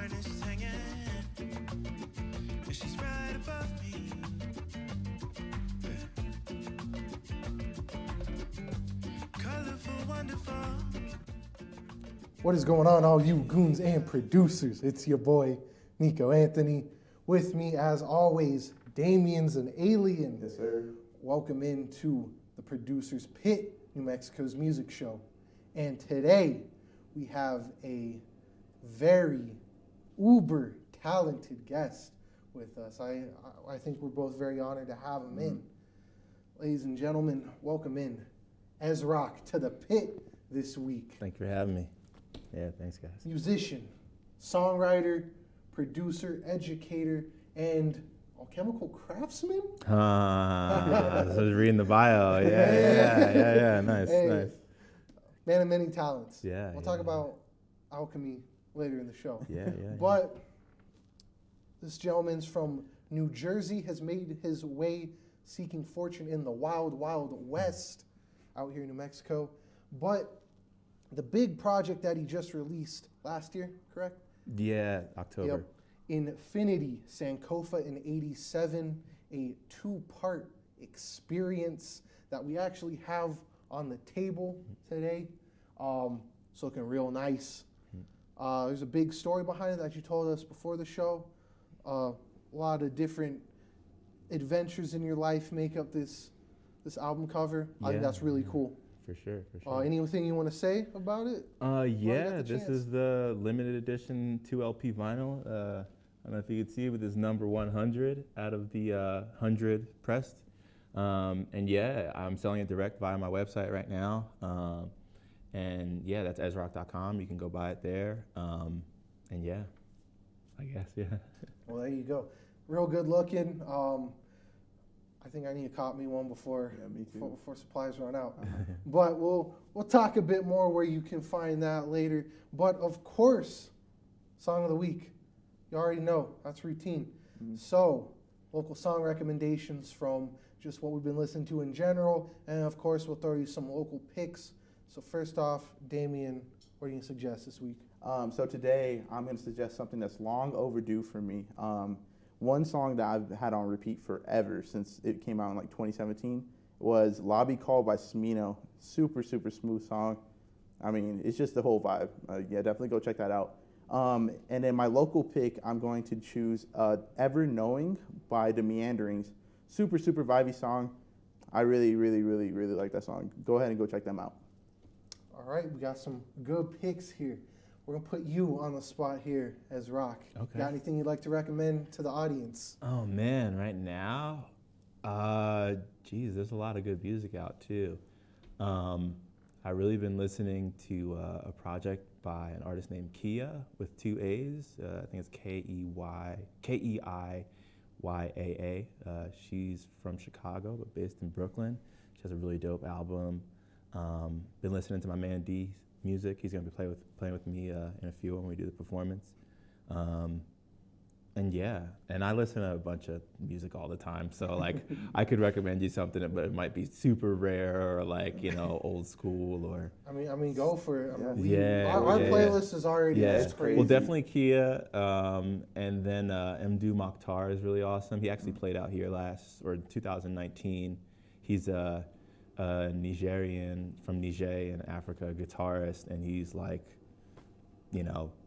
harness hanging, and she's right above me. Colorful, wonderful. What is going on, all you goons and producers? It's your boy, Nico Anthony. With me, as always, Damien's an alien. Yes, sir. Welcome into the Producer's Pit, New Mexico's music show. And today, we have a very uber talented guest with us. I think we're both very honored to have him in. Ladies and gentlemen, welcome in Ezrakh to the pit this week. Thank you for having me. Yeah, thanks, guys. Musician, songwriter, producer, educator, and alchemical craftsman? I was reading the bio. Yeah. Nice, Hey, nice. Man of many talents. Yeah. We'll talk about alchemy later in the show. Yeah. But this gentleman's from New Jersey, has made his way seeking fortune in the wild, wild west out here in New Mexico. But the big project that he just released last year, correct? Yeah, October. Yep. Infinity, Sankopha in 87, a two-part experience that we actually have on the table today. It's looking real nice. There's a big story behind it that you told us before the show. A lot of different adventures in your life make up this album cover. I think that's really cool. For sure. Anything you want to say about it? This is the limited edition 2 LP vinyl. I don't know if you can see it, but it's number 100 out of the 100 pressed. And yeah, I'm selling it direct via my website right now. And yeah, that's Ezrakh.com. You can go buy it there. And yeah, I guess, yeah. Well, there you go. Real good looking. I think I need to cop me one before supplies run out. But we'll talk a bit more where you can find that later. But of course, Song of the Week. You already know, that's routine. So, local song recommendations from just what we've been listening to in general. And of course, we'll throw you some local picks. So first off, Damien, what do you suggest this week? So today, I'm going to suggest something that's long overdue for me. One song that I've had on repeat forever since it came out in like 2017 was Lobby Call by Smino. Super, super smooth song. I mean, it's just the whole vibe. Yeah, definitely go check that out. And then my local pick, I'm going to choose Ever Knowing by The Meanderings. Super, super vibey song. I really, really, really, really like that song. Go ahead and go check them out. All right, we got some good picks here. We're going to put you on the spot here Ezrakh. Okay. Got anything you'd like to recommend to the audience? Oh man, right now, there's a lot of good music out too. I've really been listening to a project by an artist named Kia with 2 A's. I think it's Keiyaa. She's from Chicago but based in Brooklyn. She has a really dope album. Been listening to my man Dee's music. He's gonna be playing with me in a few when we do the performance. And I listen to a bunch of music all the time. So like, I could recommend you something, but it might be super rare or like old school or. I mean, go for it. Our playlist is already crazy. Well, definitely Kia, and then Mdu Mokhtar is really awesome. He actually played out here 2019. He's a Nigerian from Niger in Africa, guitarist, and he's like,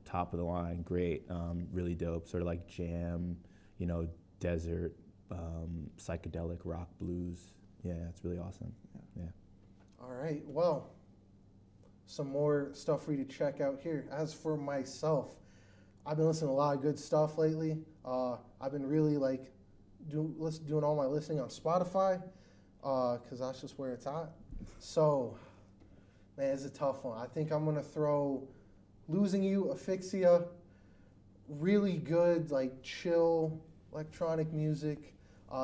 top of the line, great, really dope, sort of like jam, desert, psychedelic rock blues. Yeah, it's really awesome. Yeah. All right, well, some more stuff for you to check out here. As for myself, I've been listening to a lot of good stuff lately. I've been really doing all my listening on Spotify, because that's just where it's at. So, man, it's a tough one. I think I'm gonna throw Losing You, Asphyxia, really good, chill electronic music.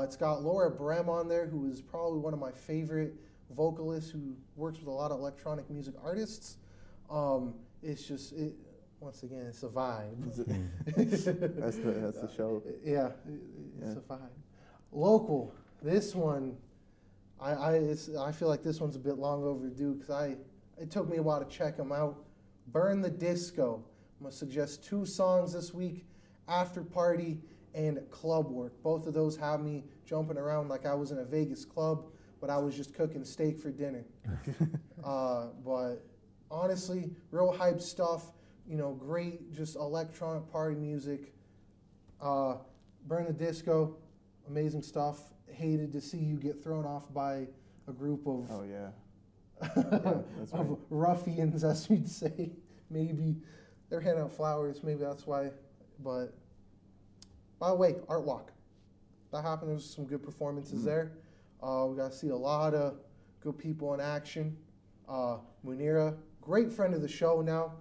It's got Laura Brem on there, who is probably one of my favorite vocalists who works with a lot of electronic music artists. It's just, once again, it's a vibe. That's the show. Yeah, it's a vibe. Local, this one, I feel like this one's a bit long overdue because it took me a while to check them out. Burn the Disco I'm gonna suggest 2 songs this week: After Party and Club Work. Both of those have me jumping around like I was in a Vegas club, but I was just cooking steak for dinner. But honestly, real hype stuff. You know, great, just electronic party music. Burn the Disco, amazing stuff. Hated to see you get thrown off by a group of Oh yeah. That's right. of ruffians, as you'd say. Maybe they're handing out flowers. Maybe that's why. But by the way, Art Walk. That happened. There was some good performances there. We got to see a lot of good people in action. Munira, great friend of the show now.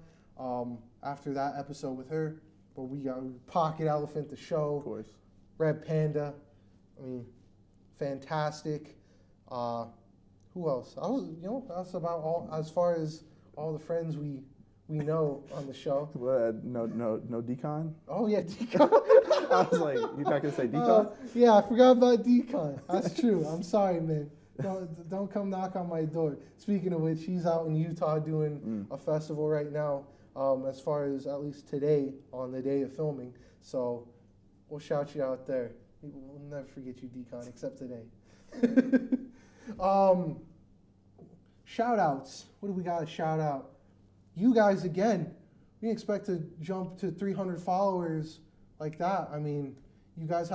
After that episode with her, but we got Pocket Elephant, the show. Of course. Red Panda. I mean, fantastic. Who else? That's about all as far as all the friends we know on the show. What? No decon? Oh yeah, Decon. I was like, you're not gonna say decon? Yeah, I forgot about Decon. That's true. I'm sorry, man. Don't come knock on my door. Speaking of which, he's out in Utah doing a festival right now. As far as at least today, on the day of filming. So we'll shout you out there. We'll never forget you, Decon, except today. Shout outs. What do we got to shout out? You guys, again, we expect to jump to 300 followers like that. I mean, you guys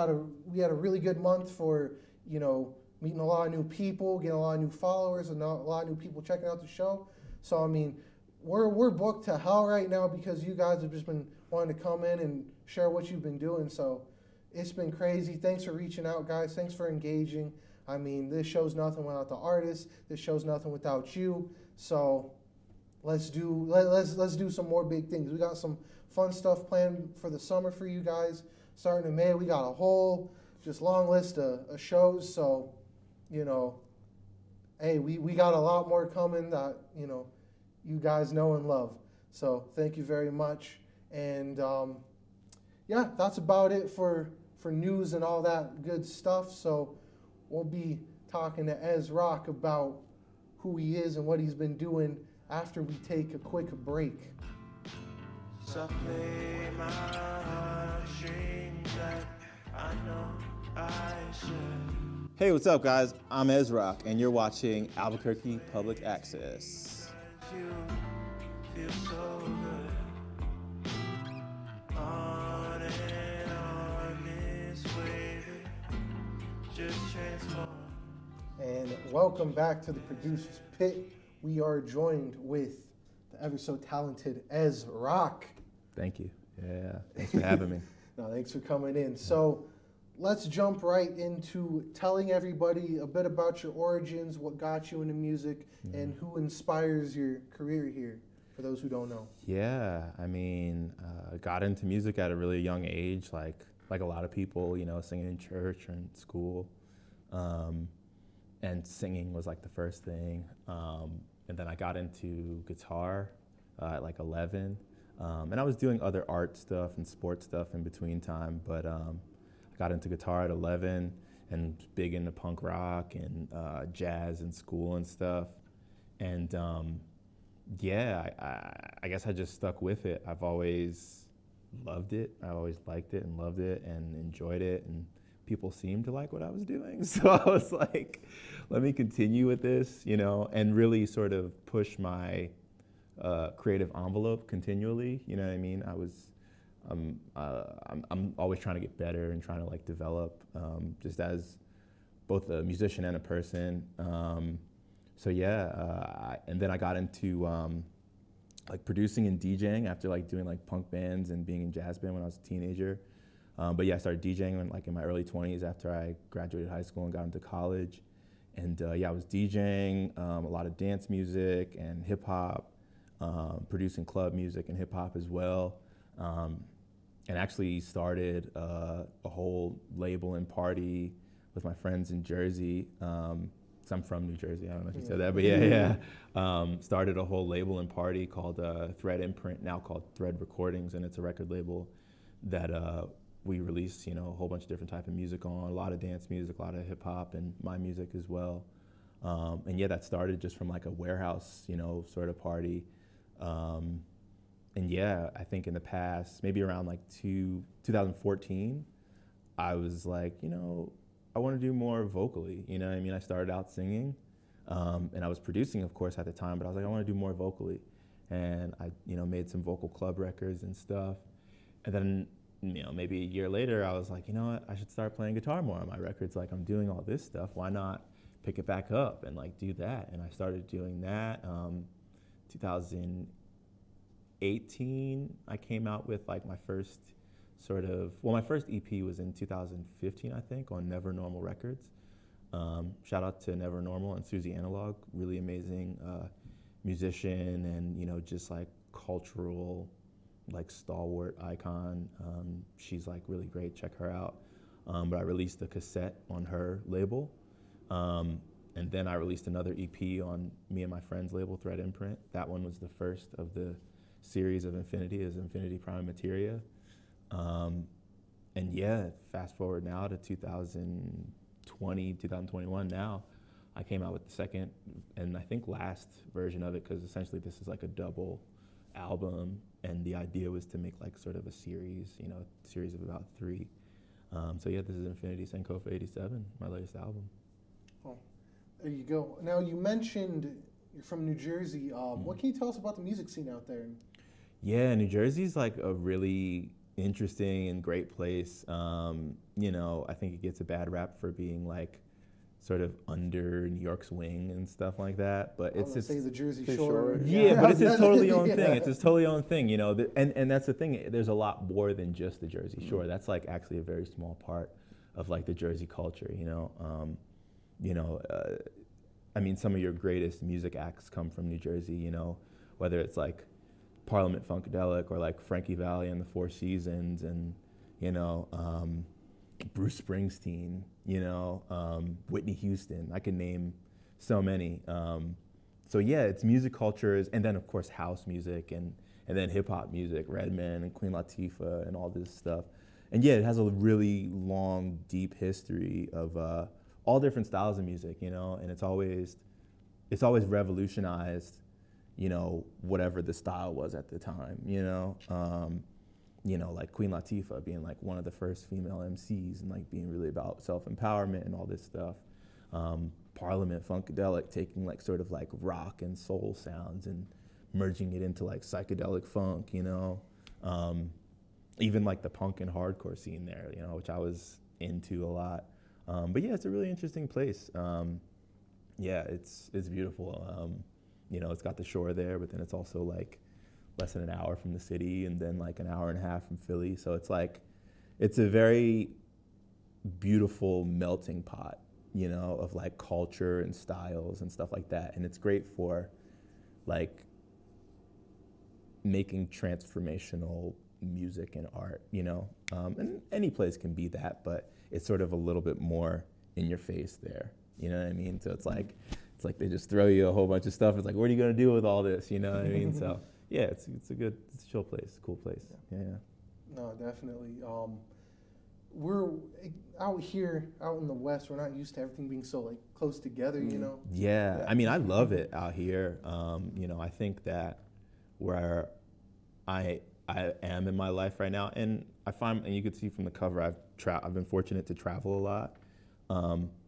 we had a really good month for, meeting a lot of new people, getting a lot of new followers, and a lot of new people checking out the show. So, I mean, we're booked to hell right now because you guys have just been wanting to come in and share what you've been doing. So it's been crazy. Thanks for reaching out, guys. Thanks for engaging. I mean, this show's nothing without the artists. This show's nothing without you. So let's do some more big things. We got some fun stuff planned for the summer for you guys. Starting in May, we got a whole just long list of shows. So, hey, we got a lot more coming that, you guys know and love. So thank you very much. And yeah, that's about it for news and all that good stuff. So we'll be talking to Ezrakh about who he is and what he's been doing after we take a quick break. So play my heartstrings like I know I should. Hey, what's up, guys? I'm Ezrakh, and you're watching Albuquerque Public Access. You feel so good. On and on this way, just transform. And welcome back to the Producer's Pit. We are joined with the ever so talented Ezrakh. Thank you. Yeah, thanks for having me. No, thanks for coming in. So let's jump right into telling everybody a bit about your origins, what got you into music, and who inspires your career here, for those who don't know. Yeah, I mean, got into music at a really young age, like a lot of people, singing in church or in school. And singing was like the first thing. And then I got into guitar at like 11. And I was doing other art stuff and sports stuff in between time, but I got into guitar at 11 and big into punk rock and jazz in school and stuff. And yeah, I guess I just stuck with it. I've always loved it. I always liked it and loved it and enjoyed it. And people seemed to like what I was doing. So I was like, let me continue with this, and really sort of push my creative envelope continually. You know what I mean? I'm always trying to get better and trying to like develop just as both a musician and a person. So yeah, and then I got into like producing and DJing after like doing like punk bands and being in jazz band when I was a teenager. But yeah, I started DJing in my early 20s after I graduated high school and got into college. And yeah, I was DJing a lot of dance music and hip hop, producing club music and hip hop as well. And actually started a whole label and party with my friends in Jersey. 'Cause I'm from New Jersey, I don't know if you said that, but yeah. Started a whole label and party called Thread Imprint, now called Thread Recordings, and it's a record label that we release, a whole bunch of different type of music on, a lot of dance music, a lot of hip hop, and my music as well. And yeah, that started just from like a warehouse, sort of party. and yeah, I think in the past, maybe around like 2014, I was like, I want to do more vocally. You know what I mean? I started out singing, and I was producing, of course, at the time, but I was like, I want to do more vocally. And I, made some vocal club records and stuff. And then, maybe a year later, I was like, you know what? I should start playing guitar more on my records. Like, I'm doing all this stuff. Why not pick it back up and like do that? And I started doing that. 2018, I came out with like my first my first EP was in 2015, I think, on Never Normal Records. Shout out to Never Normal and Susie Analog, really amazing musician and, just like cultural, like stalwart icon. She's like really great, check her out. But I released a cassette on her label. And then I released another EP on me and my friend's label, Thread Imprint. That one was the first of the series of Infinity, as Infinity Prime Materia. And yeah, fast forward now to 2020, 2021 now, I came out with the second and I think last version of it, because essentially this is like a double album, and the idea was to make like sort of a series, series of about 3. So yeah, this is Infinity Sankopha 87, my latest album. Oh, there you go. Now you mentioned you're from New Jersey. What can you tell us about the music scene out there? Yeah, New Jersey's like a really interesting and great place. I think it gets a bad rap for being like sort of under New York's wing and stuff like that. But it's just the Jersey the Shore. shore. Yeah, but it's its totally own Yeah. thing. It's its totally own thing, and that's the thing. There's a lot more than just the Jersey Shore. That's like actually a very small part of like the Jersey culture. I mean, some of your greatest music acts come from New Jersey. Whether it's like Parliament Funkadelic or like Frankie Valli and the Four Seasons, and Bruce Springsteen, Whitney Houston. I can name so many. So yeah, it's music cultures, and then of course house music and then hip hop music, Redman and Queen Latifah and all this stuff. And yeah, it has a really long, deep history of all different styles of music, and it's always revolutionized, whatever the style was at the time, like Queen Latifah being like one of the first female MCs and like being really about self-empowerment and all this stuff. Parliament Funkadelic taking like sort of like rock and soul sounds and merging it into like psychedelic funk, even like the punk and hardcore scene there, which I was into a lot. But yeah, it's a really interesting place. Yeah, it's beautiful. It's got the shore there, but then it's also like less than an hour from the city and then like an hour and a half from Philly. So it's a very beautiful melting pot, of like culture and styles and stuff like that. And it's great for like making transformational music and art, and any place can be that, but it's sort of a little bit more in your face there. You know what I mean? So it's like they just throw you a whole bunch of stuff. It's like, what are you gonna do with all this? You know what I mean? So yeah, it's a chill place, cool place. Yeah. No, definitely. We're out here, out in the West. We're not used to everything being so like close together. Yeah. I mean, I love it out here. I think that where I am in my life right now, and I find, and you can see from the cover, I've been fortunate to travel a lot.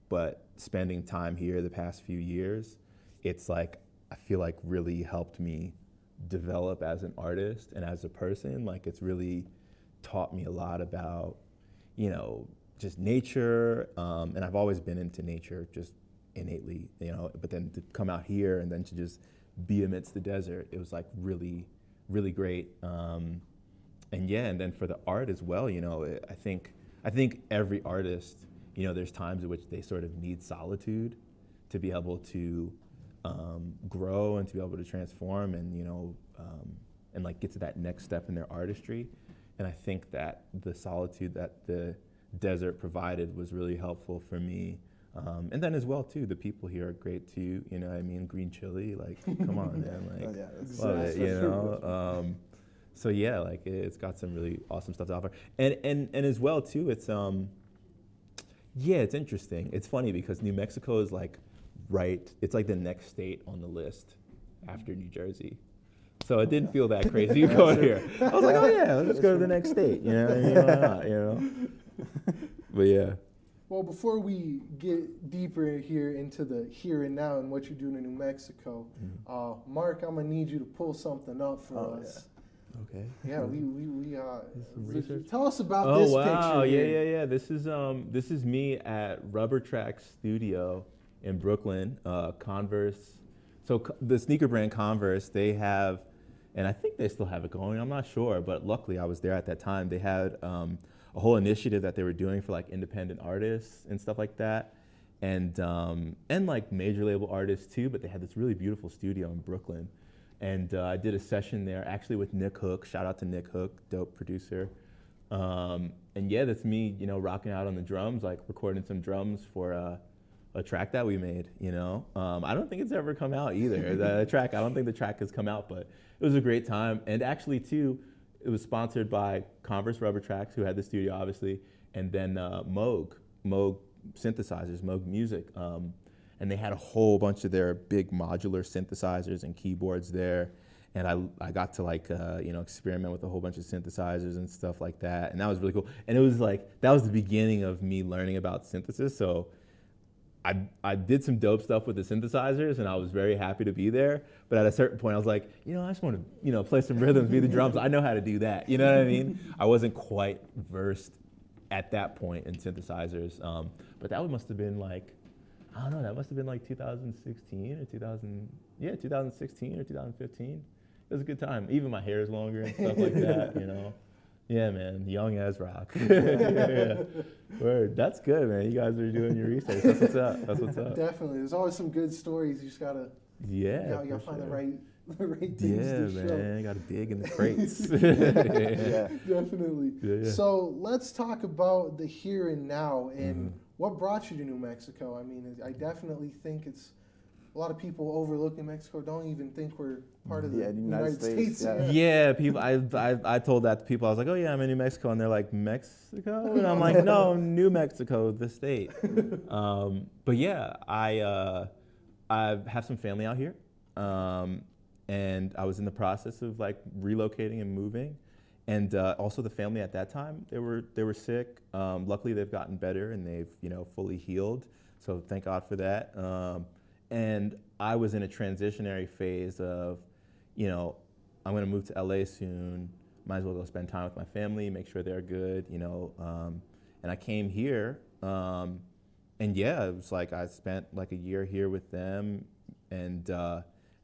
But spending time here the past few years, it's like, I feel like really helped me develop as an artist and as a person. Like, it's really taught me a lot about, just nature. And I've always been into nature just innately, but then to come out here and then to just be amidst the desert, it was like really, really great. And then for the art as well, I think every artist, there's times in which they sort of need solitude to be able to grow and to be able to transform and like get to that next step in their artistry. And I think that the solitude that the desert provided was really helpful for me. And then as well too, the people here are great too. Green chili, like, come on, man, like, Oh, yeah, love it, So yeah, like it's got some really awesome stuff to offer. And as well too, it's it's interesting. It's funny because New Mexico is like it's like the next state on the list after New Jersey. So it didn't feel that crazy going here. I was like, oh yeah, let's go to the next state. You know what I mean? Why not, you know? But yeah. Well, before we get deeper here into the here and now and what you're doing in New Mexico, Mark, I'm gonna need you to pull something up for us. Okay. Yeah, we some research? tell us about this picture. Oh wow, here. yeah. This is me at Rubber Track Studio in Brooklyn. Converse. So the sneaker brand Converse, they have, and I think they still have it going. I'm not sure, but luckily I was there at that time. They had a whole initiative that they were doing for like independent artists and stuff like that, and like major label artists too. But they had this really beautiful studio in Brooklyn, and I did a session there actually with Nick Hook. Shout out to Nick Hook, dope producer. And yeah, that's me, you know, rocking out on the drums, like recording some drums for a track that we made. You know, I don't think it's ever come out either. The track, I don't think the track has come out, but it was a great time. And actually too, it was sponsored by Converse Rubber Tracks, who had the studio, obviously, and then Moog synthesizers, Moog Music. And they had a whole bunch of their big modular synthesizers and keyboards there. And I got to like, you know, experiment with a whole bunch of synthesizers and stuff like that. And that was really cool. And it was like, that was the beginning of me learning about synthesis. So I did some dope stuff with the synthesizers, and I was very happy to be there. But at a certain point, I was like, you know, I just want to, you know, play some rhythms, be the drums. I know how to do that. You know what I mean? I wasn't quite versed at that point in synthesizers. But that must have been like, I don't know, that must have been like 2016 or 2016 or 2015. It was a good time. Even my hair is longer and stuff like that, you know. Yeah, man, young Ezrakh. Yeah. Word. That's good, man. You guys are doing your research. That's what's up. That's what's up. Definitely. There's always some good stories. You just gotta, you gotta find the right things to show. Yeah, man. You gotta dig in the crates. Yeah. Definitely. Yeah. So let's talk about the here and now and what brought you to New Mexico. I mean, I definitely think it's a lot of people overlook New Mexico, don't even think we're part of the United States. Yeah, people. I told that to people. I was like, oh yeah, I'm in New Mexico, and they're like, Mexico, and I'm like, no, New Mexico, the state. But yeah, I have some family out here, and I was in the process of like relocating and moving, and also the family at that time they were sick. Luckily, they've gotten better and they've fully healed. So thank God for that. And I was in a transitionary phase of, I'm going to move to LA soon. Might as well go spend time with my family, make sure they're good, And I came here, and yeah, it was like I spent like a year here with them, and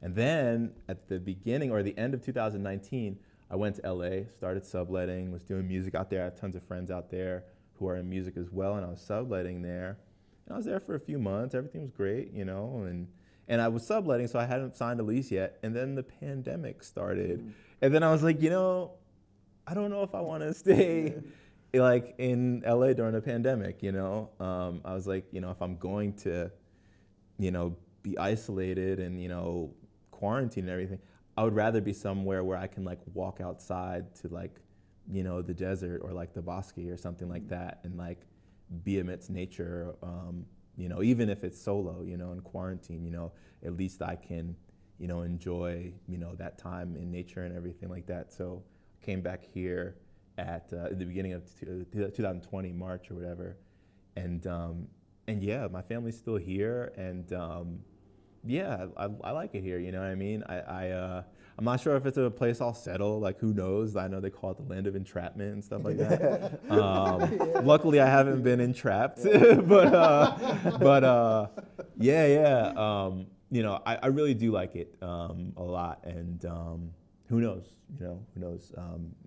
then at the beginning or the end of 2019, I went to LA, started subletting, was doing music out there. I have tons of friends out there who are in music as well, and I was subletting there. And I was there for a few months. Everything was great, and I was subletting, so I hadn't signed a lease yet. And then the pandemic started. And then I was like, I don't know if I want to stay like in LA during a pandemic, I was like, if I'm going to, be isolated and, quarantine and everything, I would rather be somewhere where I can like walk outside to like, the desert or like the bosque or something like that and like be amidst nature, even if it's solo, in quarantine, at least I can, enjoy, that time in nature and everything like that. So I came back here at the beginning of 2020, March or whatever. And yeah, my family's still here. And yeah, I like it here, you know what I mean? I'm not sure if it's a place I'll settle, like who knows? I know they call it the land of entrapment and stuff like that. Luckily I haven't been entrapped, but I really do like it a lot, and who knows,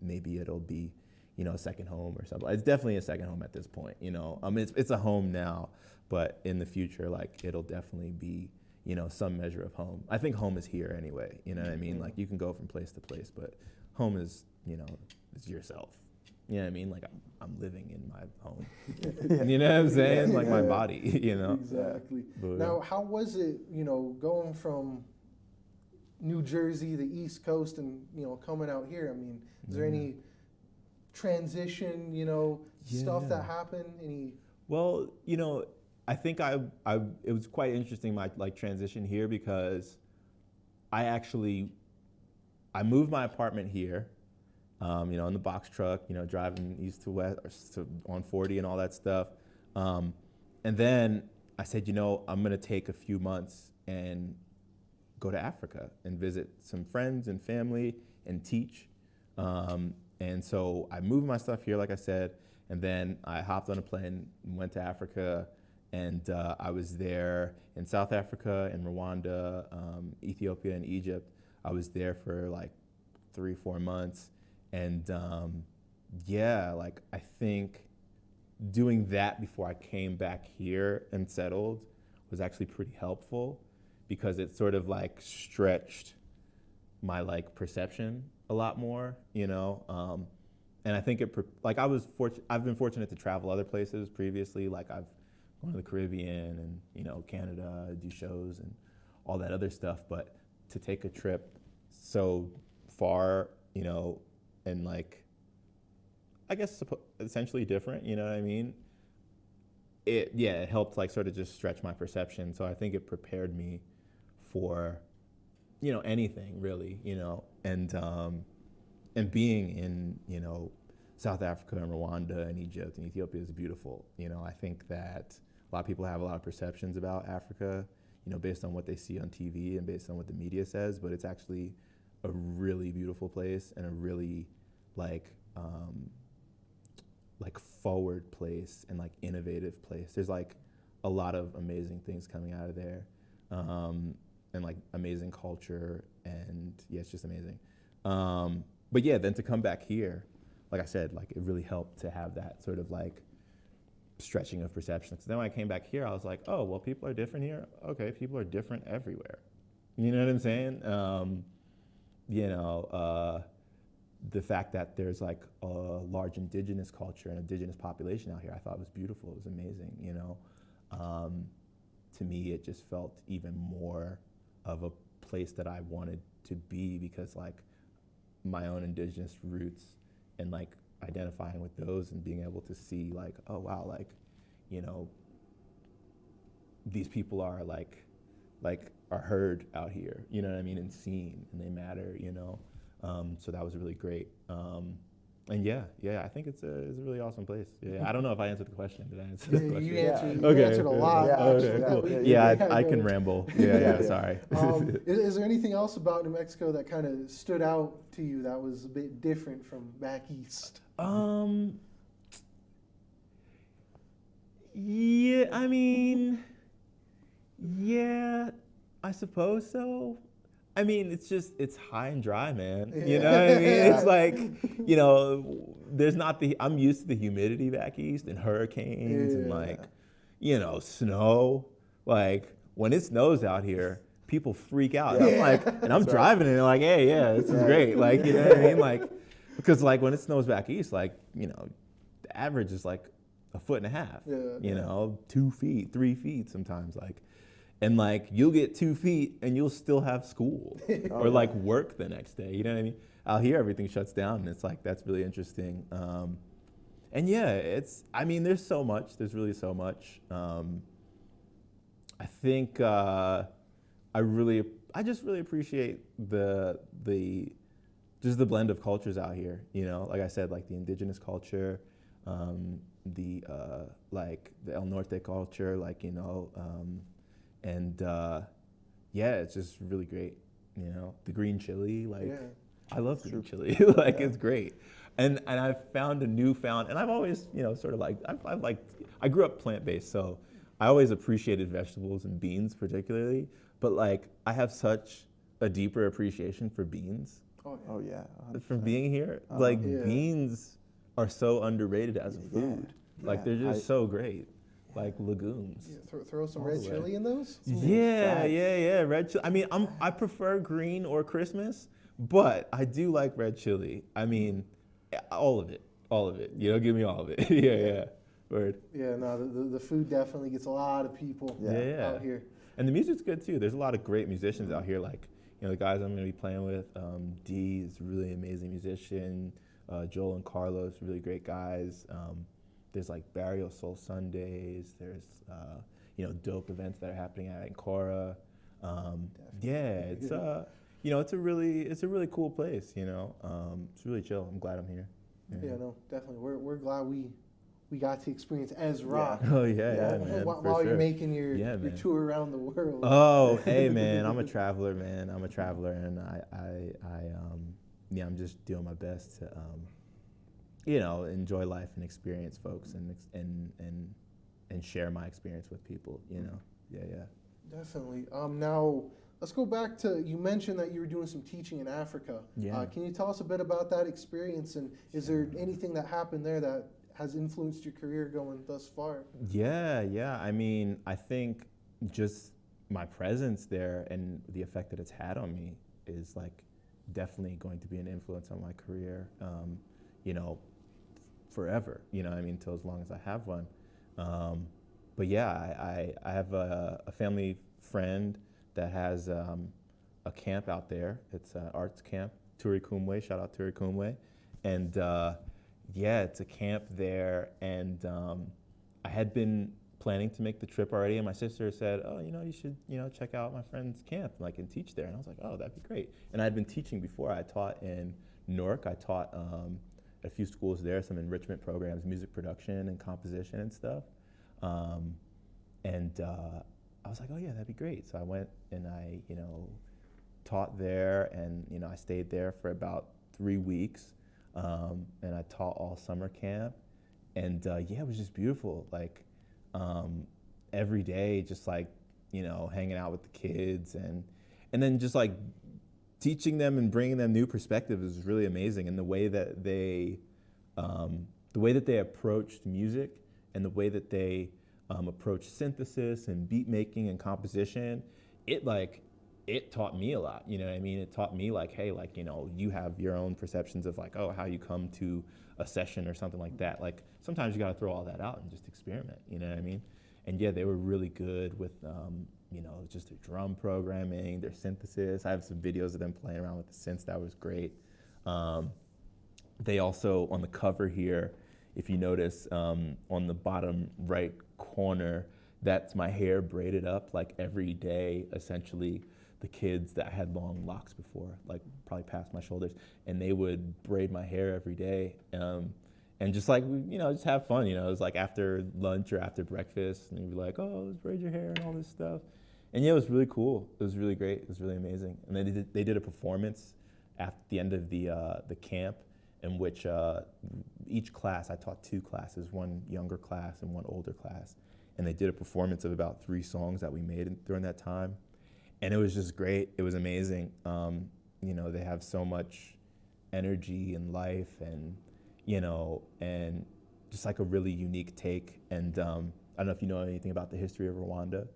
maybe it'll be, a second home or something. It's definitely a second home at this point, it's a home now, but in the future, like it'll definitely be, some measure of home. I think home is here anyway, you know what I mean? Like you can go from place to place, but home is, is yourself. You know what I mean? Like I'm living in my home. You know what I'm saying? Like my body, Exactly. But, now, how was it, going from New Jersey, the East Coast, and, coming out here? I mean, is there any transition, stuff that happened? Well, I think it was quite interesting, my like transition here, because I I moved my apartment here, in the box truck, driving east to west on 40 and all that stuff. And then I said, I'm going to take a few months and go to Africa and visit some friends and family and teach. And so I moved my stuff here, like I said, and then I hopped on a plane, went to Africa, and I was there in South Africa and Rwanda, Ethiopia and Egypt. I was there for like 3-4 months. And I think doing that before I came back here and settled was actually pretty helpful, because it sort of like stretched my like perception a lot more, and I think I've been fortunate to travel other places previously. Like I've gone to the Caribbean and, Canada, do shows and all that other stuff. But to take a trip so far, and like, I guess essentially different, you know what I mean? It helped like sort of just stretch my perception. So I think it prepared me for, anything really, and being in, South Africa and Rwanda and Egypt and Ethiopia is beautiful. I think that a lot of people have a lot of perceptions about Africa, based on what they see on TV and based on what the media says, but it's actually a really beautiful place and a really like forward place and like innovative place. There's like a lot of amazing things coming out of there, and like amazing culture, and yeah, it's just amazing. But yeah, then to come back here, like I said, like it really helped to have that sort of like stretching of perception. So then when I came back here, I was like, oh, well, people are different here. Okay, people are different everywhere. You know what I'm saying? The fact that there's like a large indigenous culture and indigenous population out here, I thought was beautiful. It was amazing, To me, it just felt even more of a place that I wanted to be, because like my own indigenous roots and like identifying with those and being able to see like, oh wow, like, these people are like are heard out here, you know what I mean, and seen, and they matter, so that was really great. And yeah, I think it's a really awesome place. Yeah, I don't know if I answered the question. Did I answer the question? You answered a lot. Okay, cool. Yeah, I can ramble. Yeah, sorry. Is there anything else about New Mexico that kind of stood out to you that was a bit different from back east? Yeah, I mean, yeah, I suppose so. I mean, it's high and dry, man. You know what I mean? It's like, I'm used to the humidity back east and hurricanes and like, snow. Like when it snows out here, people freak out. I'm like, and I'm driving and they're like, hey, this is great. Like, you know what I mean? Like, because like when it snows back east, like, the average is like 1.5 feet, 2 feet, 3 feet sometimes, like. And like you'll get 2 feet and you'll still have school or like work the next day. You know what I mean? Out here everything shuts down, and it's like that's really interesting. And yeah, there's so much. There's really so much. I think I just really appreciate the blend of cultures out here. Like I said, like the indigenous culture, the El Norte culture, like and it's just really great. The green chili, like I love green chili, like it's great. And I've found and I've always, sort of like, I grew up plant-based, so I always appreciated vegetables and beans particularly, but like I have such a deeper appreciation for beans. Oh yeah. 100%. From being here, beans are so underrated as a food. Like they're just so great. Like legumes. Yeah, throw some red chili in those? Yeah. Red chili. I mean, I prefer green or Christmas, but I do like red chili. I mean, all of it. Give me all of it. yeah. Word. Yeah, no, the food definitely gets a lot of people out here. And the music's good too. There's a lot of great musicians out here. Like, the guys I'm gonna be playing with. Dee is a really amazing musician. Joel and Carlos, really great guys. There's like Barrio Soul Sundays. There's dope events that are happening at Ancora. it's a really cool place. It's really chill. I'm glad I'm here. Yeah, no, definitely. We're glad we got to experience Ezrakh. Oh yeah, man. While you're making your man. tour around the world. Oh, hey man, I'm a traveler, man. I'm a traveler, and I'm just doing my best to enjoy life and experience folks and share my experience with people. Yeah. Definitely. Now let's go back to, you mentioned that you were doing some teaching in Africa. Yeah. Can you tell us a bit about that experience, and is there anything that happened there that has influenced your career going thus far? Yeah. I mean, I think just my presence there and the effect that it's had on me is like definitely going to be an influence on my career, forever, until as long as I have one. But yeah, I have a family friend that has a camp out there. It's an arts camp, Turi Kumwe, shout out Turi Kumwe. And it's a camp there. And I had been planning to make the trip already, and my sister said, oh, you should, check out my friend's camp, and teach there. And I was like, oh, that'd be great. And I'd been teaching before. I taught in Newark. I taught at a few schools there, some enrichment programs, music production and composition and stuff. I was like, oh yeah, that'd be great. So I went and I, taught there, and I stayed there for about 3 weeks, and I taught all summer camp, and it was just beautiful. Like every day, just hanging out with the kids, and then just teaching them and bringing them new perspectives was really amazing. And the way that they approached music, and the way that they approached synthesis and beat making and composition, it taught me a lot. You know what I mean? It taught me hey, you have your own perceptions of how you come to a session or something like that. Sometimes you got to throw all that out and just experiment. You know what I mean? And yeah, they were really good with just their drum programming, their synthesis. I have some videos of them playing around with the synths. That was great. They also, on the cover here, if you notice, on the bottom right corner, that's my hair braided up every day. Essentially, the kids that had long locks before, probably past my shoulders, and they would braid my hair every day, and just just have fun. It was after lunch or after breakfast, and they'd be like, "Oh, let's braid your hair" and all this stuff. And it was really cool. It was really great. It was really amazing. And they did a performance at the end of the camp, in which each class, I taught 2 classes, one younger class and one older class. And they did a performance of about 3 songs that we made during that time. And it was just great. It was amazing. They have so much energy and life, and, and just a really unique take. And I don't know if you know anything about the history of Rwanda,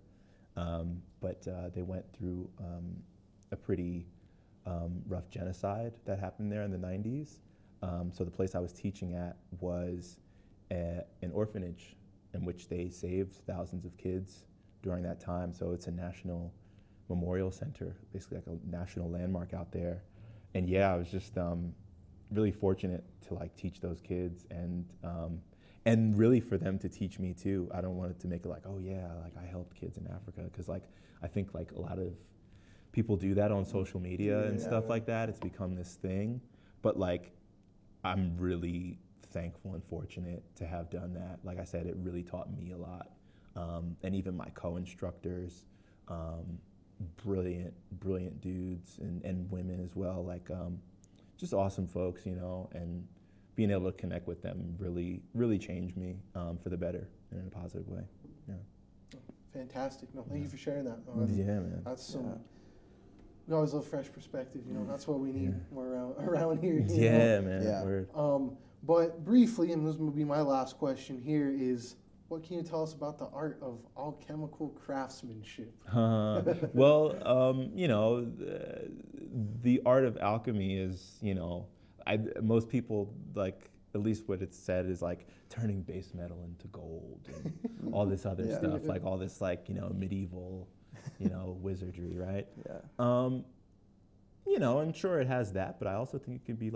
but they went through a pretty rough genocide that happened there in the 90s. So the place I was teaching at was an orphanage in which they saved thousands of kids during that time. So it's a national memorial center, basically a national landmark out there. And I was just really fortunate to teach those kids, and really for them to teach me too. I don't want it to make it oh yeah, I helped kids in Africa, because I think a lot of people do that on social media and stuff like that. It's become this thing, but I'm really thankful and fortunate to have done that. Like I said, it really taught me a lot. And even my co-instructors, brilliant dudes and women as well, just awesome folks, and being able to connect with them really changed me for the better and in a positive way. Yeah. Fantastic. No, thank you for sharing that. Man. That's some. We always love fresh perspective. That's what we need more around here. Man. Yeah. Word. But briefly, and this will be my last question here, is what can you tell us about the art of alchemical craftsmanship? Well, the art of alchemy is, most people at least what it's said is turning base metal into gold and all this other stuff, all this medieval, wizardry, right? Yeah. I'm sure it has that, but I also think it could be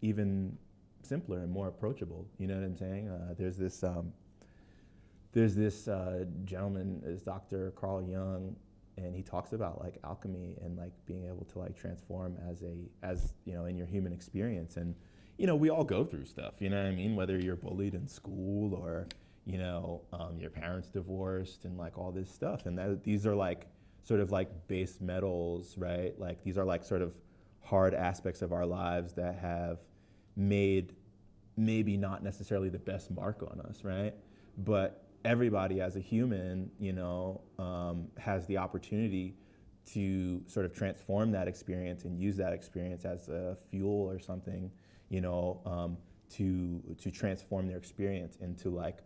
even simpler and more approachable. You know what I'm saying? There's this gentleman, is Dr. Carl Jung, and he talks about like alchemy and like being able to like transform as in your human experience. And we all go through stuff, you know what I mean, whether you're bullied in school or your parents divorced and like all this stuff. And these are like sort of like base metals, right? Like these are like sort of hard aspects of our lives that have made maybe not necessarily the best mark on us, right? But everybody as a human, has the opportunity to sort of transform that experience and use that experience as a fuel or something, to transform their experience into like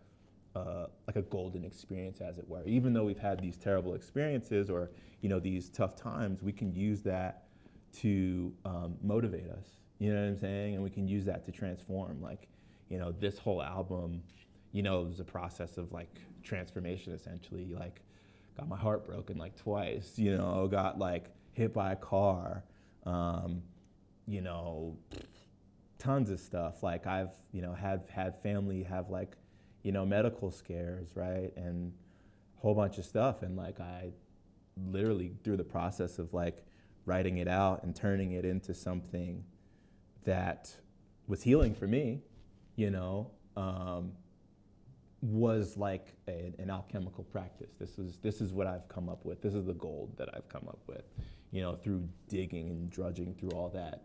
a golden experience, as it were. Even though we've had these terrible experiences or these tough times, we can use that to motivate us. You know what I'm saying? And we can use that to transform. Like, this whole album, it was a process of like transformation essentially. Like, got my heart broken like twice. Got like hit by a car. Tons of stuff. Like I've had family have like medical scares, right, and a whole bunch of stuff. And like I literally through the process of like writing it out and turning it into something that was healing for me, was like an alchemical practice. This is what I've come up with. This is the gold that I've come up with, through digging and drudging through all that,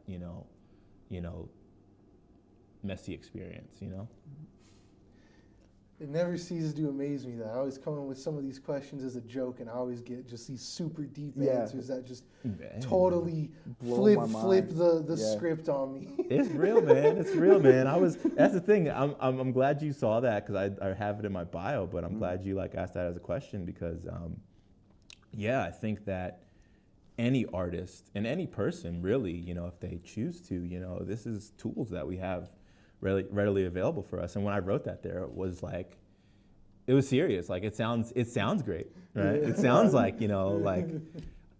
messy experience, It never ceases to amaze me that I always come in with some of these questions as a joke, and I always get just these super deep answers that just totally flip the script on me. It's real, man. It's real, man. That's the thing. I'm glad you saw that, because I have it in my bio, but I'm glad you like asked that as a question, because I think that any artist and any person really, if they choose to, this is tools that we have readily available for us. And when I wrote that there, it was like, it was serious. Like it sounds great, right? It sounds like, like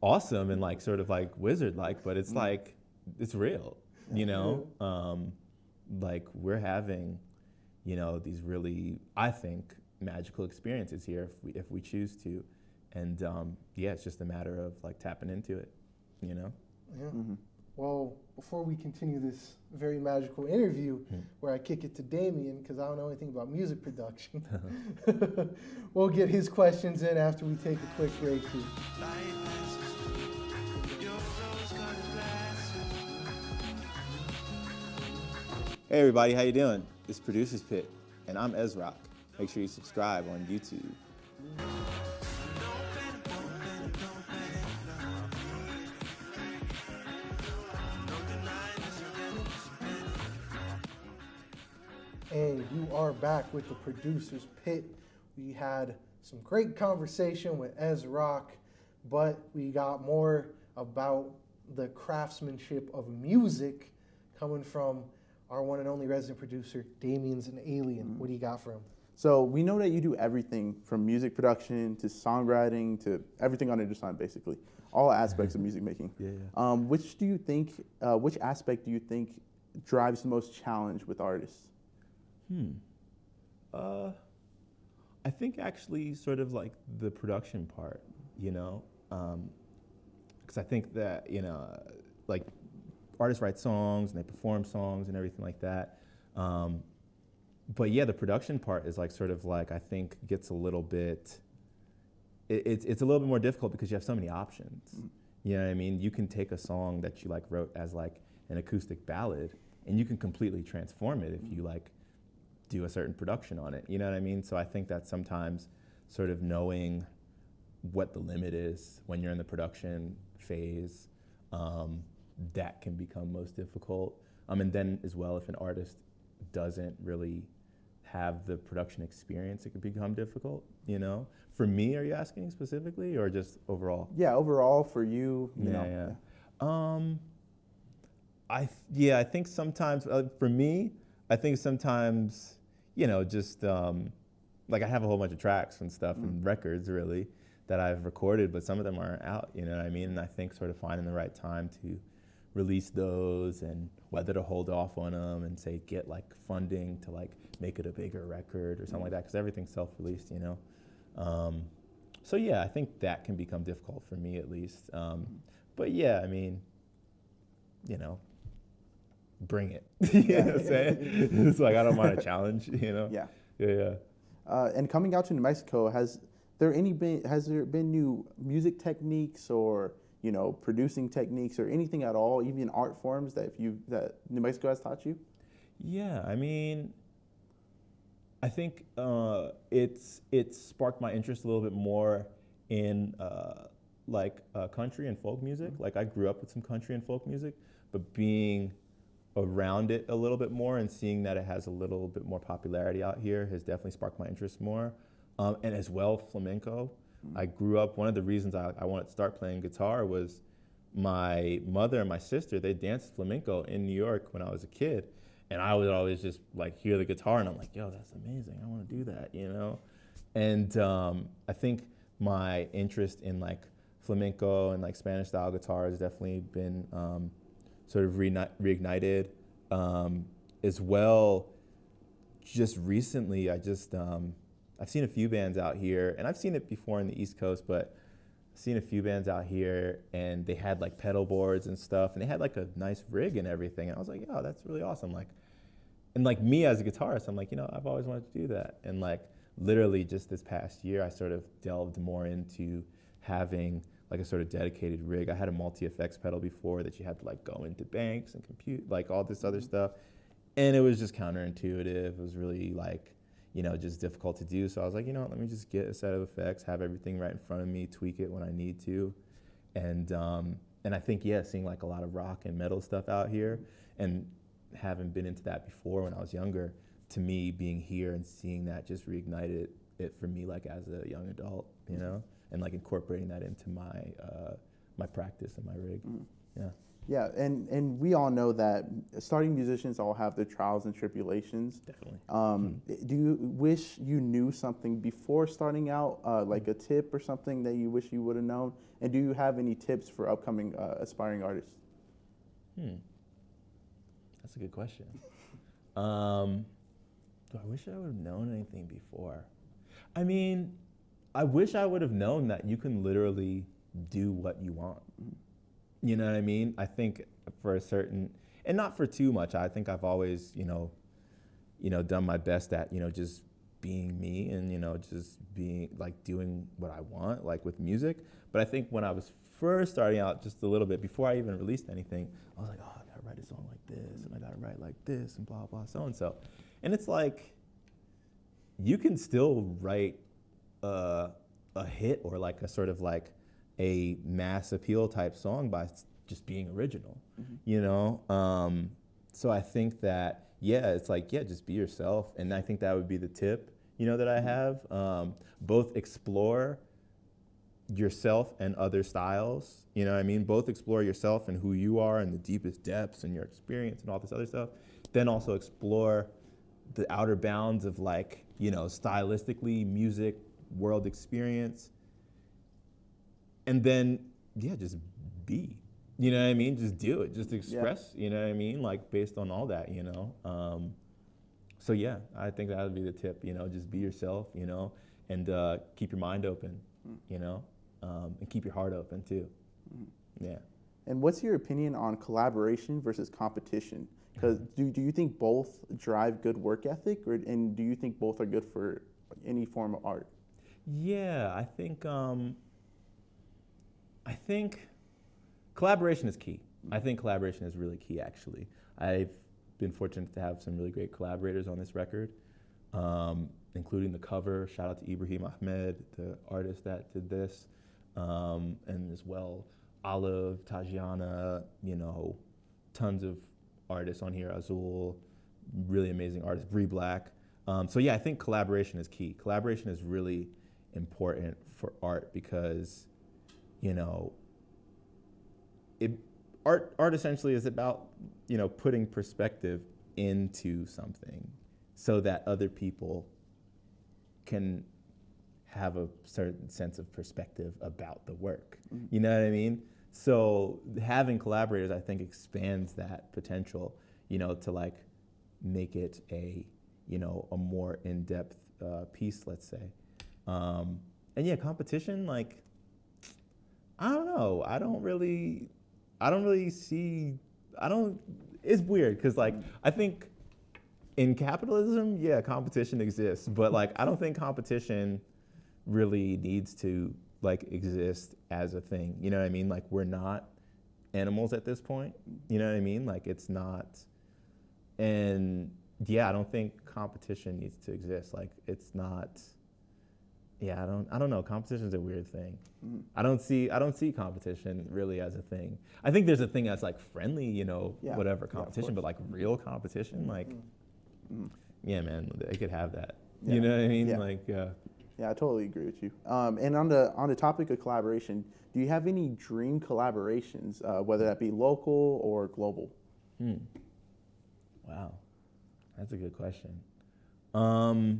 awesome and like sort of like wizard-like, but it's like, it's real, like we're having, these really, I think, magical experiences here if we choose to. And it's just a matter of like tapping into it, Yeah. Mm-hmm. Well, before we continue this very magical interview, where I kick it to Damien, because I don't know anything about music production, we'll get his questions in after we take a quick break here. Hey everybody, how you doing? It's Producer's Pit, and I'm Ezrakh. Make sure you subscribe on YouTube. And you are back with the Producer's Pit. We had some great conversation with Ezrakh, but we got more about the craftsmanship of music coming from our one and only resident producer, Damien's an Alien. What do you got for him? So we know that you do everything from music production to songwriting to everything under the sun, basically. All aspects of music making. Which aspect do you think drives the most challenge with artists? I think actually sort of like the production part, because I think that, like artists write songs and they perform songs and everything like that. But yeah, the production part is like sort of like, I think gets a little bit, it's a little bit more difficult because you have so many options. You know what I mean? You can take a song that you like wrote as like an acoustic ballad and you can completely transform it if you like do a certain production on it, you know what I mean? So I think that sometimes sort of knowing what the limit is when you're in the production phase, that can become most difficult. And then as well, if an artist doesn't really have the production experience, it can become difficult, For me, are you asking specifically or just overall? Yeah, overall for you, I think sometimes, for me, I think sometimes, just like I have a whole bunch of tracks and stuff and records really that I've recorded, but some of them aren't out, you know what I mean? And I think sort of finding the right time to release those and whether to hold off on them and say get like funding to like make it a bigger record or something like that, because everything's self-released, So yeah, I think that can become difficult for me at least. But yeah, I mean, you know, bring it. You know what I'm saying? It's like I don't mind a challenge. You know? Yeah. Yeah. And coming out to New Mexico, has there been new music techniques or producing techniques or anything at all, even art forms that New Mexico has taught you? Yeah, I mean, I think it's sparked my interest a little bit more in country and folk music. Like I grew up with some country and folk music, but being around it a little bit more and seeing that it has a little bit more popularity out here has definitely sparked my interest more. And as well, flamenco. I grew up, one of the reasons I wanted to start playing guitar was my mother and my sister, they danced flamenco in New York when I was a kid. And I would always just like hear the guitar and I'm like, yo, that's amazing. I want to do that, you know? And I think my interest in like flamenco and like Spanish style guitar has definitely been sort of reignited. As well, just recently, I've seen a few bands out here, and I've seen it before in the East Coast, but I've seen a few bands out here, and they had like pedal boards and stuff, and they had like a nice rig and everything, and I was like, oh, that's really awesome. Like, and like me as a guitarist, I'm like, I've always wanted to do that. And like literally just this past year, I sort of delved more into having like a sort of dedicated rig. I had a multi-effects pedal before that you had to like go into banks and compute, like all this other stuff. And it was just counterintuitive. It was really like, just difficult to do. So I was like, let me just get a set of effects, have everything right in front of me, tweak it when I need to. And I think, seeing like a lot of rock and metal stuff out here and having been into that before when I was younger, to me being here and seeing that just reignited it for me like as a young adult, and like incorporating that into my my practice and my rig. Yeah. Yeah, and we all know that starting musicians all have their trials and tribulations. Definitely. Do you wish you knew something before starting out, like a tip or something that you wish you would have known? And do you have any tips for upcoming aspiring artists? That's a good question. Do I wish I would have known anything before? I mean, I wish I would have known that you can literally do what you want. You know what I mean? I think for a certain, and not for too much, I think I've always, done my best at, just being me and, just being like doing what I want, like with music. But I think when I was first starting out just a little bit, before I even released anything, I was like, oh, I gotta write a song like this and I gotta write like this and blah, blah, so-and-so. And it's like, you can still write a hit or like a sort of like a mass appeal type song by just being original, So I think that, it's like, just be yourself. And I think that would be the tip, that I have. Both explore yourself and other styles, Both explore yourself and who you are and the deepest depths and your experience and all this other stuff. Then also explore the outer bounds of like, stylistically, music, world experience. And then, just be, Just do it, just express, Like based on all that, So I think that would be the tip, just be yourself, and keep your mind open, and keep your heart open too. Yeah. And what's your opinion on collaboration versus competition? Because do you think both drive good work ethic, and do you think both are good for any form of art? Yeah, I think collaboration is key. I think collaboration is really key, actually. I've been fortunate to have some really great collaborators on this record, including the cover. Shout out to Ibrahim Ahmed, the artist that did this, and as well, Olive, Tajiana, tons of artists on here, Azul, really amazing artists, Bree Black. I think collaboration is key. Collaboration is really important for art because art essentially is about, putting perspective into something so that other people can have a certain sense of perspective about the work. You know what I mean? So having collaborators, I think, expands that potential, to like make it a more in-depth piece, let's say. And yeah, competition, like, I don't know. I don't really see, it's weird because, like, I think in capitalism, yeah, competition exists, but, like, I don't think competition really needs to, like, exist as a thing. You know what I mean? Like, we're not animals at this point. You know what I mean? Like, it's not, and yeah, I don't think competition needs to exist. Like, it's not, yeah, I don't know. Competition's a weird thing. Mm. I don't see competition really as a thing. I think there's a thing that's like friendly, you know, Yeah. whatever Yeah, of competition, course. but like real competition, like, Mm. yeah, man, they could have that. Yeah. You know what I mean? Yeah. Like, Yeah, I totally agree with you. And on the topic of collaboration, do you have any dream collaborations, whether that be local or global? Wow, that's a good question. I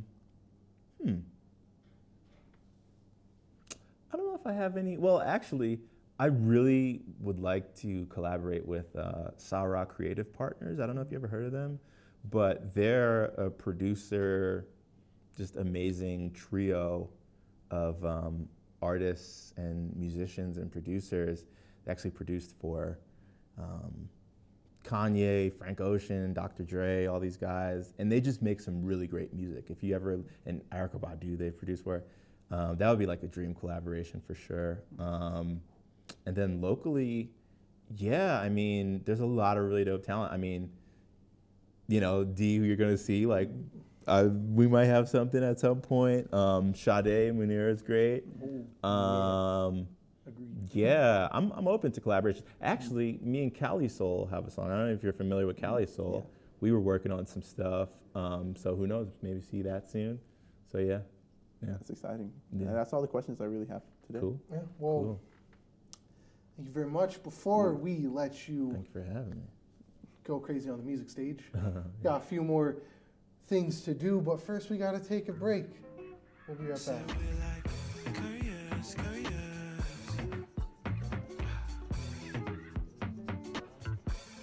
don't know if I have any. Well, actually, I really would like to collaborate with Sankopha Creative Partners. I don't know if you ever heard of them, but they're a producer, just amazing trio of artists and musicians and producers. They actually produced for Kanye, Frank Ocean, Dr. Dre, all these guys, and they just make some really great music. If you ever, and Ancora Bakery they've produced for, that would be like a dream collaboration for sure. And then locally, yeah, I mean, there's a lot of really dope talent. I mean, you know, Dee, who you're gonna see, like, we might have something at some point. Sade Munir is great. Agreed. Yeah, I'm open to collaboration. Actually, me and Cali Soul have a song. I don't know if you're familiar with Cali Soul. Yeah. We were working on some stuff. So who knows? Maybe see that soon. So yeah. That's exciting. Yeah. That's all the questions I really have today. Cool. Yeah, well, Cool. thank you very much. Before we let you Thank you for having me. go crazy on the music stage, got a few more things to do, but first we got to take a break. We'll be right So back. we're like couriers. Back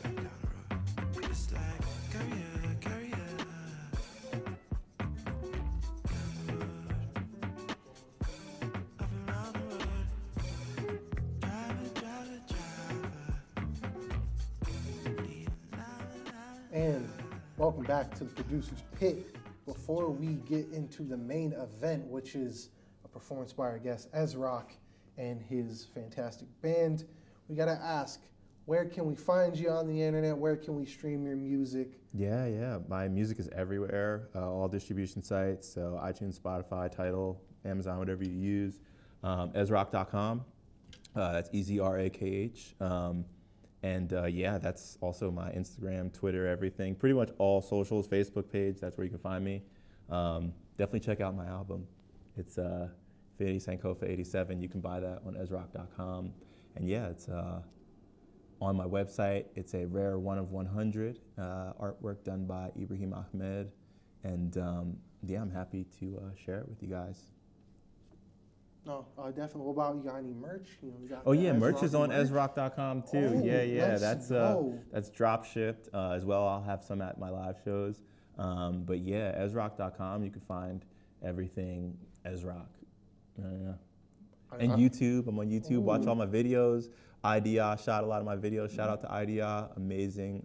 down the road. It's like courier. Down the road. Up and round the road. Driver. And welcome back to the Producer's Pit. Before we get into the main event, which is a performance by our guest Ezrakh and his fantastic band, we got to ask, where can we find you on the internet? Where can we stream your music? Yeah. My music is everywhere, all distribution sites, so iTunes, Spotify, Tidal, Amazon, whatever you use. Ezrakh.com. That's Ezrakh. And yeah, that's also my Instagram, Twitter, everything. Pretty much all socials, Facebook page, that's where you can find me. Definitely check out my album. It's Infinity Sankopha 87. You can buy that on Ezrakh.com. And yeah, it's on my website. It's a rare 1 of 100 artwork done by Ibrahim Ahmed. And yeah, I'm happy to share it with you guys. No, definitely. What about, you got any merch? You know, we got Oh yeah, the merch is on merch. Ezrakh.com too. Oh, Yeah. let's go. That's drop shipped as well. I'll have some at my live shows. But yeah, Ezrakh.com. You can find everything Ezrakh. Yeah. And YouTube. I'm on YouTube. Watch all my videos. Idea shot a lot of my videos. Shout out to Idea. Amazing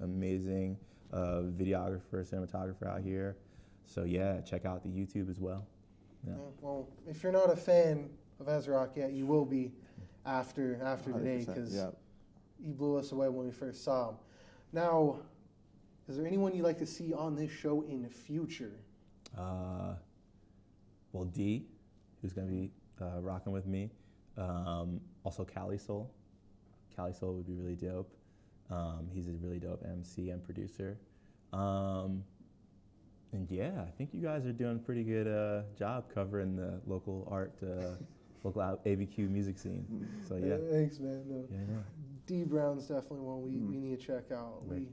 videographer, cinematographer out here. So yeah, check out the YouTube as well. Yeah. Well, if you're not a fan of Ezrakh yet, you will be after today, 100%, because yeah. he blew us away when we first saw him. Now, is there anyone you'd like to see on this show in the future? Well, Dee, who's going to be rocking with me. Also, Cali Soul. Cali Soul would be really dope. He's a really dope MC and producer. And yeah, I think you guys are doing a pretty good job covering the local art, local ABQ music scene. So yeah. Thanks, man. No. Yeah. Dee Brown's definitely one we need to check out. Right.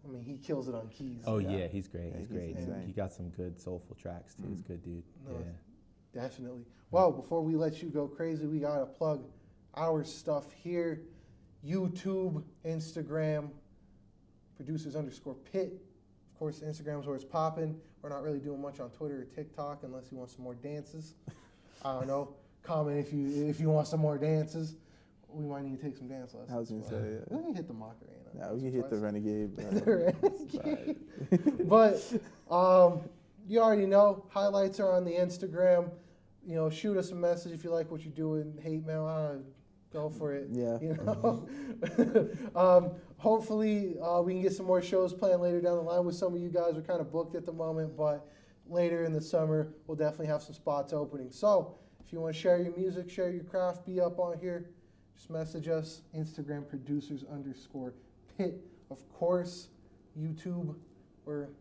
I mean, he kills it on keys. Oh yeah, he's great. Yeah, He's he's great. insane. He got some good soulful tracks too. He's a good dude. No, Yeah. Definitely. Well, before we let you go crazy, we got to plug our stuff here. YouTube, Instagram, producers_pit. Of course, Instagram's where it's popping. We're not really doing much on Twitter or TikTok unless you want some more dances. I don't know. Comment if you want some more dances. We might need to take some dance lessons. I was gonna but say, yeah. we can hit the Macarena. Yeah, we can hit the Renegade. The Renegade. But you already know, highlights are on the Instagram. You know, shoot us a message if you like what you're doing. Hate mail, go for it. Yeah. You know. Hopefully we can get some more shows planned later down the line with some of you guys. We're kind of booked at the moment, but later in the summer we'll definitely have some spots opening. So if you want to share your music, share your craft, be up on here, just message us. Instagram producers_pit. Of course, YouTube,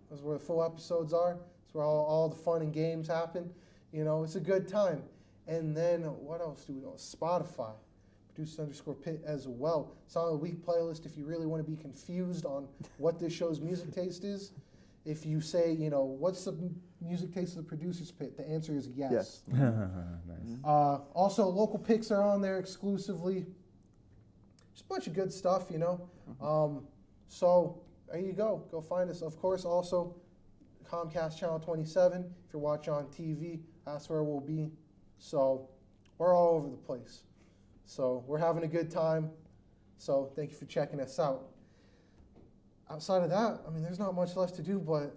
that's where the full episodes are. That's where all the fun and games happen. You know, it's a good time. And then what else do we know? Spotify, producers_pit as well. Song of the Week playlist if you really want to be confused on what this show's music taste is. If you say, you know, what's the music taste of the Producers Pit? The answer is yes. Nice. Also, local picks are on there exclusively. Just a bunch of good stuff, you know. So there you go. Go find us. Of course, also Comcast Channel 27. If you're watching on TV, that's where we'll be. So we're all over the place. So we're having a good time. So thank you for checking us out. Outside of that, I mean, there's not much left to do but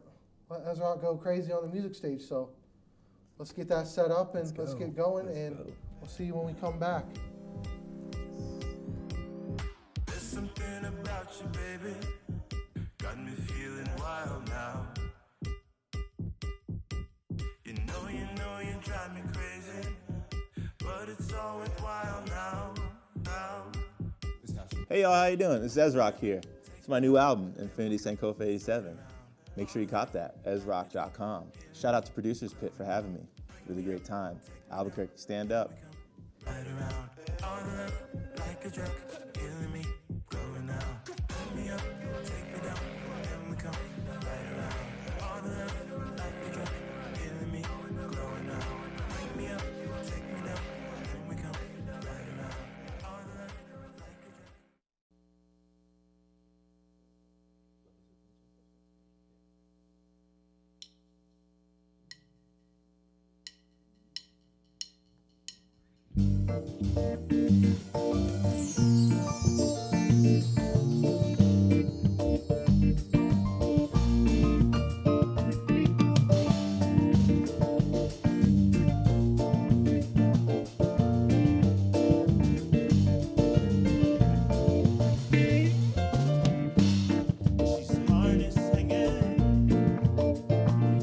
let Ezrakh go crazy on the music stage. So let's get that set up and let's get going, and we'll see you when we come back. There's something about you, baby, got me feeling wild now. You know you drive me crazy, but it's all worthwhile now. Hey y'all, how you doing? This is Ezrakh here. It's my new album, Infinity Sankopha 87. Make sure you cop that, Ezrakh.com. Shout out to Producers Pit for having me. Really great time. Albuquerque, stand up. Right around, on left, like a drug, healing me, growing out. Pick me up, take me down, then we come. Right around, on left, like a drug, healing me, growing out. Pick me up, take me down, then we come. Right around, on left, like a drug. She's harness hanging,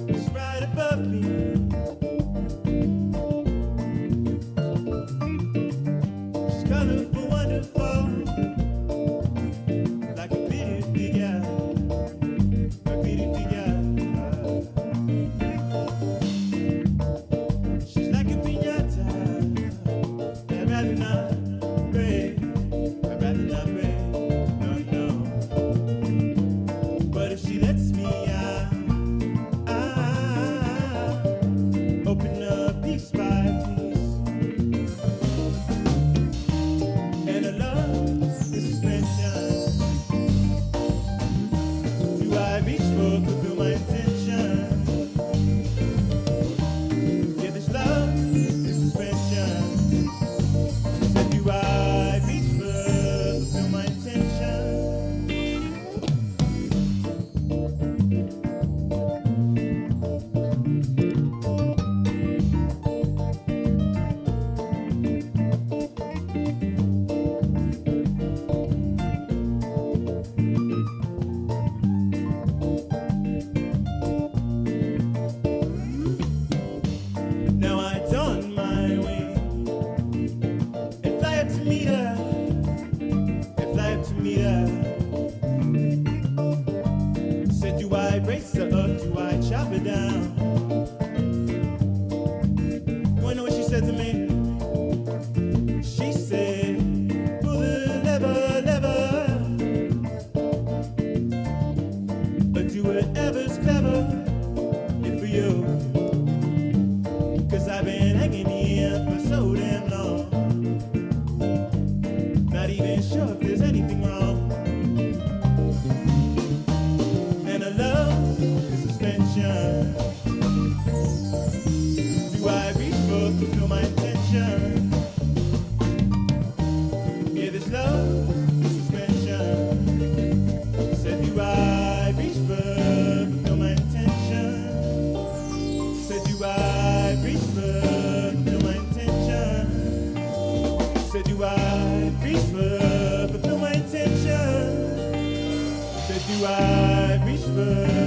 it's right above me. She's colorful, wonderful, like a pretty figure, a pretty figure. She's like a piñata. I'd rather not break. I'd rather not break. No, no. But if she lets me out, open up piece by piece, and her love is suspension. Do I reach for fulfill my intention? Yeah, this love is suspension. So do I reach for fulfill my intention? Now I don my wing and fly up to meet her, and fly up to meet her. Said, do I brace her up? Do I chop her down? Wanna know what she said to me? She said, pull the lever, but do whatever's clever if for you. 'Cause I've been hanging here for so damn long, not even sure if there's anything wrong. And I love is suspension. Do I reach for fulfill my I reach for.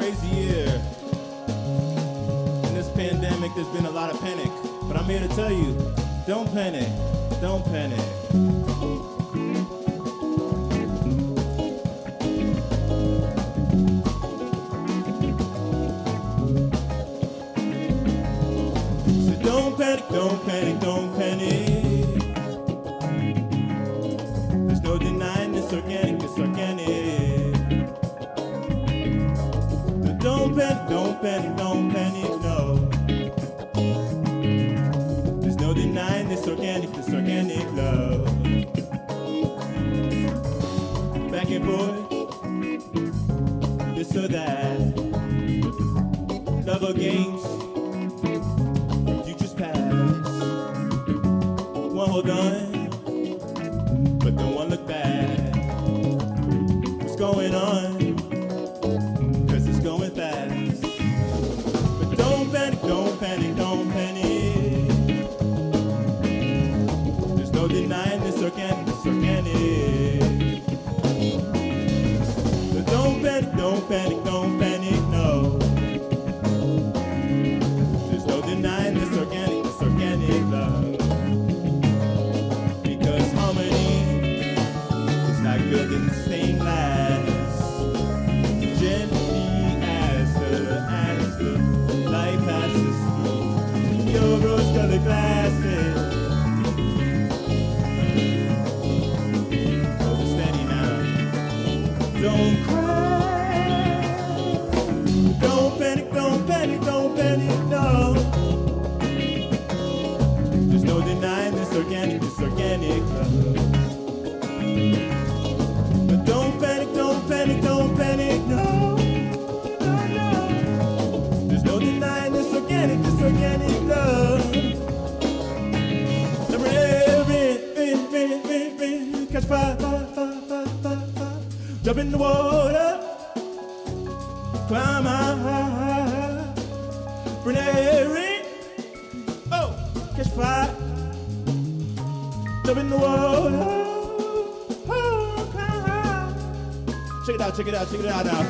crazy year. In this pandemic, there's been a lot of panic. But I'm here to tell you, don't panic, don't panic. So don't panic, don't panic, don't panic. There's no denying it's organic, it's organic. So don't panic, don't panic, don't panic, no. There's no denying this organic love. Back and forth, this or that. Love or games from futures past. One hold on, but don't one look back. What's going on? 'Cause it's going fast. But don't panic, don't panic, don't panic. There's no denying this organic, it's organic. But don't panic, don't panic, don't panic, no. There's no denying this organic love. Because harmony is not good in the same lasts. Gently as the light passes through your rose-colored glasses. Oh, steady now. Don't cry. Don't panic, don't panic, don't panic, no. There's no denying this organic love. But don't panic, don't panic, don't panic, no. No, no. There's no denying this organic love. Catch fire, jump in the water, climb high, bring that rain, oh, catch fire, jump in the water, oh, climb high. Check it out, check it out, check it out now.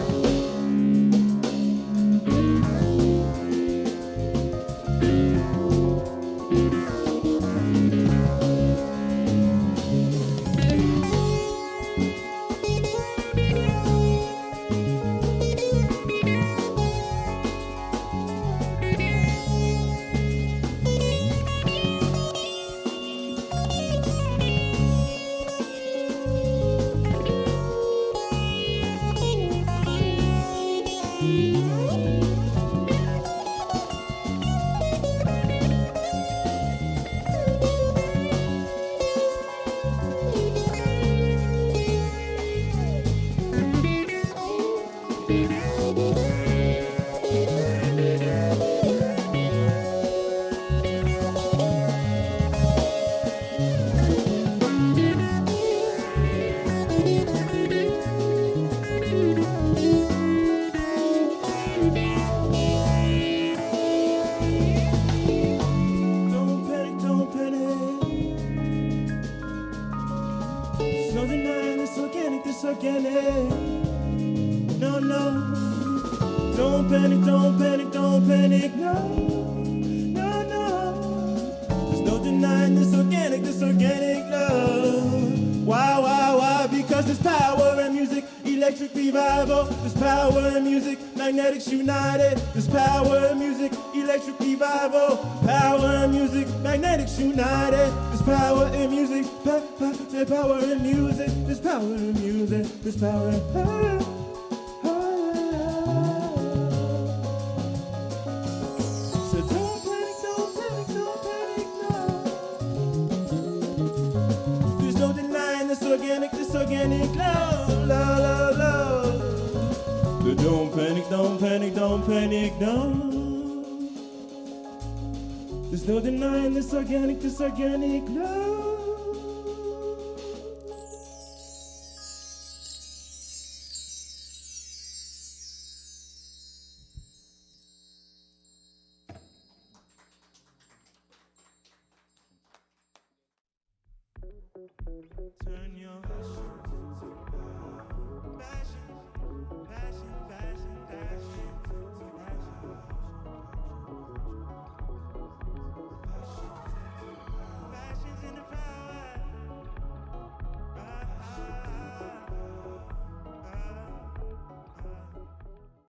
Organic. No, no. Don't panic, don't panic, don't panic. No, no, no. There's no denying this organic love. Why? Because there's power in music, electric revival. There's power in music, magnetics united. There's power in music, electric revival. Power in music, magnetics united. There's power in music, there's power in music. There's power in music, there's power in So don't panic, don't panic, don't panic, no. There's no denying this organic love, love. So don't panic, don't panic, don't panic, no. There's no denying this organic love. Turn your